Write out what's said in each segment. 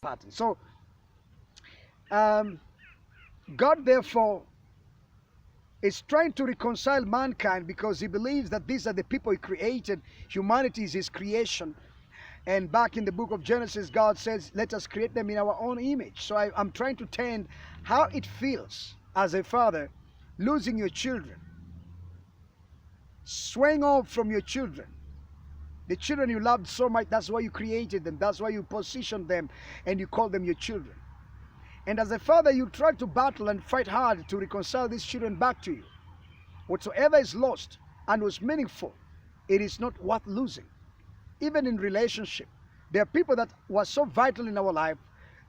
pattern. So um, God therefore is trying to reconcile mankind because he believes that these are the people he created. Humanity is his creation. And back in the book of Genesis, God says, let us create them in our own image. So I'm trying to tend how it feels as a father losing your children, swaying off from your children. The children you loved so much, that's why you created them. That's why you positioned them and you call them your children. And as a father, you try to battle and fight hard to reconcile these children back to you. Whatsoever is lost and was meaningful, it is not worth losing. Even in relationship, there are people that were so vital in our life,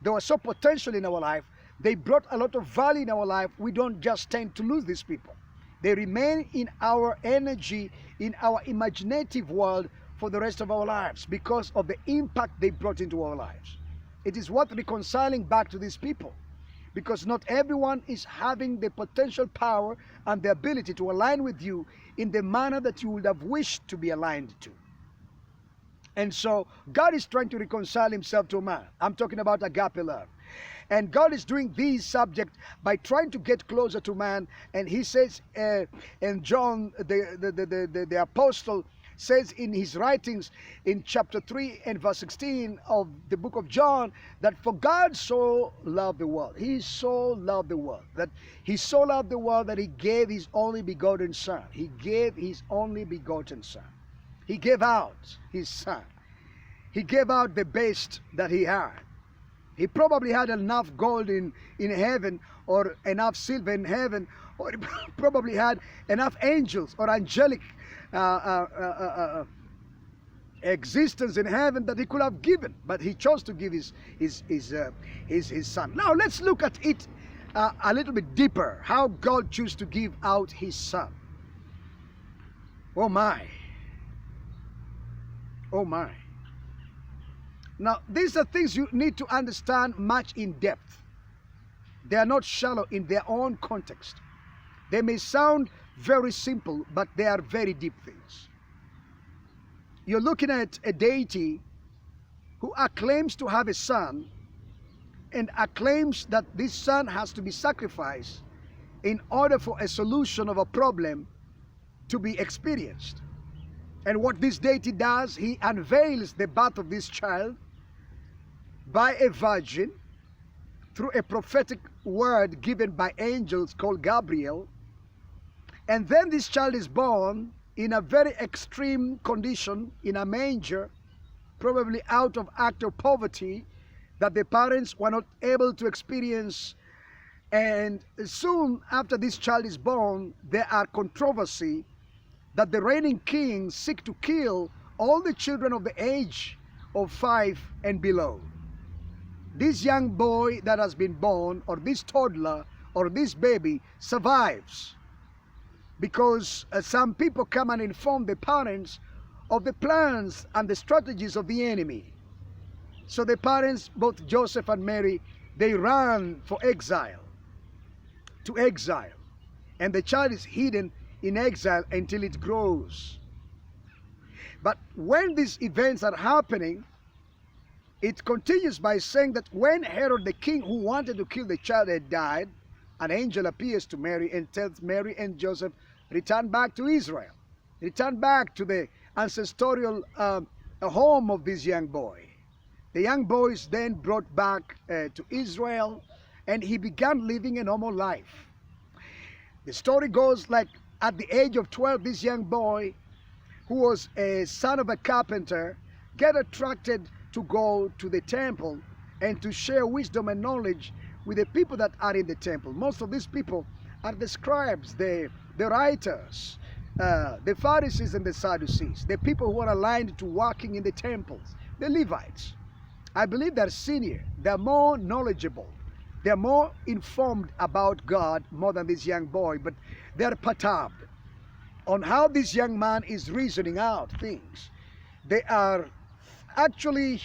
they were so potential in our life, they brought a lot of value in our life. We don't just tend to lose these people. They remain in our energy, in our imaginative world for the rest of our lives because of the impact they brought into our lives. It is worth reconciling back to these people because not everyone is having the potential power and the ability to align with you in the manner that you would have wished to be aligned to. And so God is trying to reconcile himself to man. I'm talking about agape love. And God is doing this subject by trying to get closer to man. And he says, and John, the apostle, says in his writings in chapter 3 and verse 16 of the book of John that for God so loved the world. He so loved the world. That he so loved the world that he gave his only begotten son. He gave his only begotten son. He gave out his son. He gave out the best that he had. He probably had enough gold in heaven or enough silver in heaven, or he probably had enough angels or angelic existence in heaven that he could have given, but he chose to give his son. Now let's look at it a little bit deeper, how God chose to give out his son. Oh my. Oh my. Now, these are things you need to understand much in depth. They are not shallow in their own context. They may sound very simple, but they are very deep things. You're looking at a deity who acclaims to have a son and acclaims that this son has to be sacrificed in order for a solution of a problem to be experienced. And what this deity does, he unveils the birth of this child by a virgin through a prophetic word given by angels called Gabriel. And then this child is born in a very extreme condition, in a manger, probably out of actual poverty that the parents were not able to experience. And soon after this child is born, there are controversy that the reigning kings seek to kill all the children of the age of 5 and below. This young boy that has been born, or this toddler, or this baby survives because some people come and inform the parents of the plans and the strategies of the enemy. So the parents, both Joseph and Mary, they run for exile, to exile. And the child is hidden in exile until it grows. But when these events are happening, it continues by saying that when Herod the king, who wanted to kill the child, had died, an angel appears to Mary and tells Mary and Joseph, return back to Israel. Return back to the ancestral home of this young boy. The young boy is then brought back to Israel, and he began living a normal life. The story goes like, at the age of 12, this young boy, who was a son of a carpenter, get attracted to go to the temple and to share wisdom and knowledge with the people that are in the temple. Most of these people are the scribes, the writers, the Pharisees and the Sadducees, the people who are aligned to working in the temples, the Levites. I believe they're senior, they're more knowledgeable, they're more informed about God more than this young boy, but they're perturbed on how this young man is reasoning out things. They are actually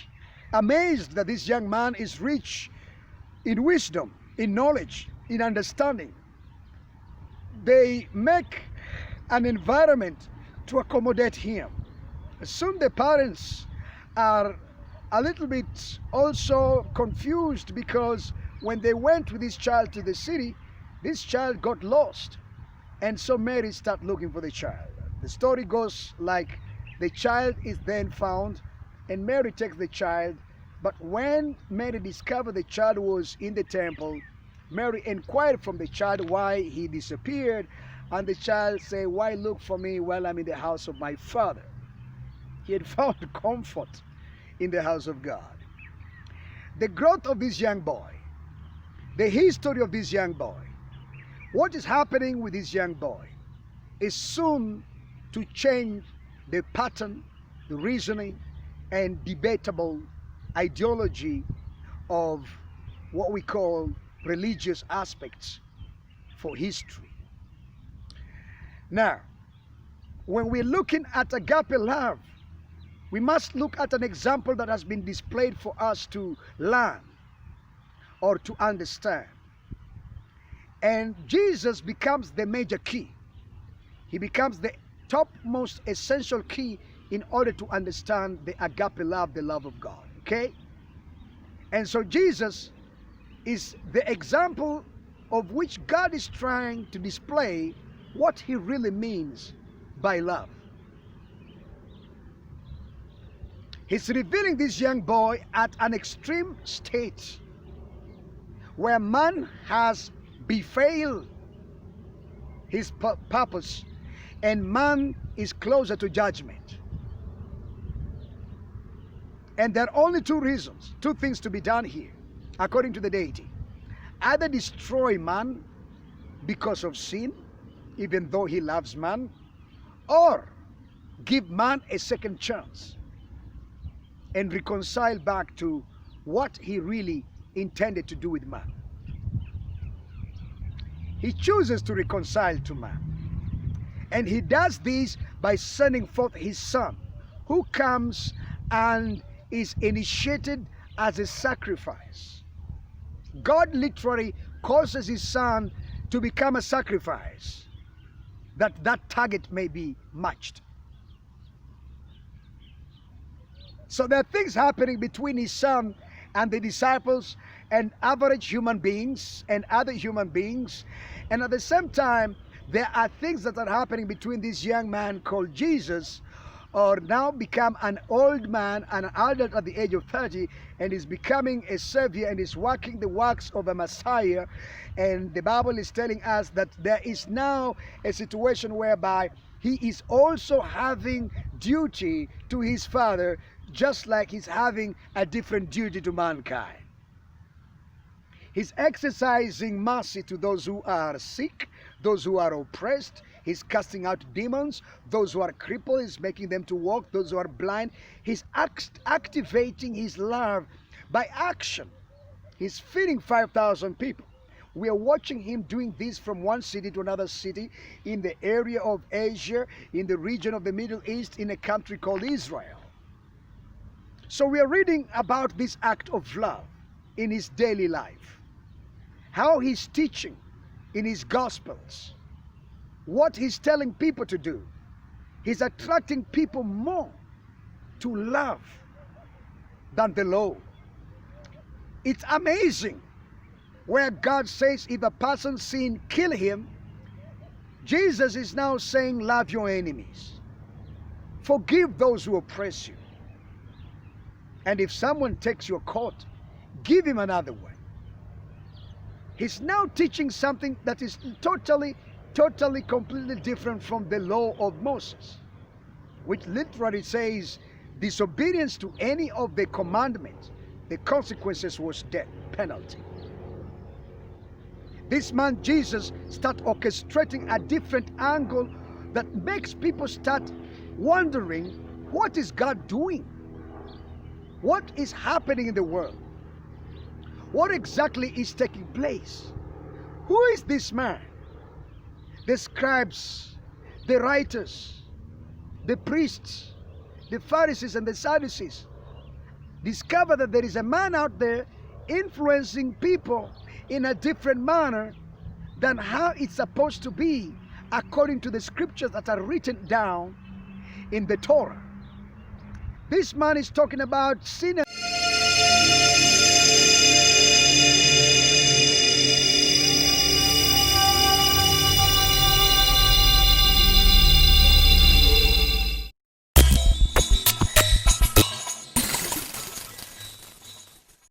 amazed that this young man is rich in wisdom, in knowledge, in understanding. They make an environment to accommodate him. Soon the parents are a little bit also confused, because when they went with this child to the city, this child got lost. And so Mary started looking for the child. The story goes like the child is then found, and Mary takes the child. But when Mary discovered the child was in the temple, Mary inquired from the child why he disappeared. And the child said, "Why look for me while I'm in the house of my father?" He had found comfort in the house of God. The growth of this young boy, the history of this young boy, what is happening with this young boy is soon to change the pattern, the reasoning, and debatable ideology of what we call religious aspects for history. Now, when we're looking at agape love, we must look at an example that has been displayed for us to learn or to understand. And Jesus becomes the major key. He becomes the topmost essential key in order to understand the agape love, the love of God. Okay? And so Jesus is the example of which God is trying to display what he really means by love. He's revealing this young boy at an extreme state where man has befailed his purpose, and man is closer to judgment. And there are only two reasons, two things to be done here, according to the deity. Either destroy man because of sin, even though he loves man, or give man a second chance and reconcile back to what he really intended to do with man. He chooses to reconcile to man. And he does this by sending forth his son, who comes and is initiated as a sacrifice. God literally causes his son to become a sacrifice, that that target may be matched. So there are things happening between his son and the disciples and average human beings and other human beings. And at the same time, there are things that are happening between this young man called Jesus, or now become an old man, an adult at the age of 30, and is becoming a savior and is working the works of a Messiah. And the Bible is telling us that there is now a situation whereby he is also having duty to his Father, just like he's having a different duty to mankind. He's exercising mercy to those who are sick, those who are oppressed. He's casting out demons. Those who are crippled, he's making them to walk. Those who are blind, he's activating his love by action. He's feeding 5,000 people. We are watching him doing this from one city to another city, in the area of Asia, in the region of the Middle East, in a country called Israel. So we are reading about this act of love in his daily life, how he's teaching in his Gospels, what he's telling people to do. He's attracting people more to love than the law. It's amazing where God says if a person sin, kill him. Jesus is now saying love your enemies, forgive those who oppress you, and if someone takes your coat, give him another one. He's now teaching something that is totally, completely different from the law of Moses, which literally says disobedience to any of the commandments, the consequences was death penalty. This man Jesus starts orchestrating a different angle that makes people start wondering, what is God doing? What is happening in the world? What exactly is taking place? Who is this man? The scribes, the writers, the priests, the Pharisees and the Sadducees discover that there is a man out there influencing people in a different manner than how it's supposed to be according to the scriptures that are written down in the Torah. This man is talking about sinners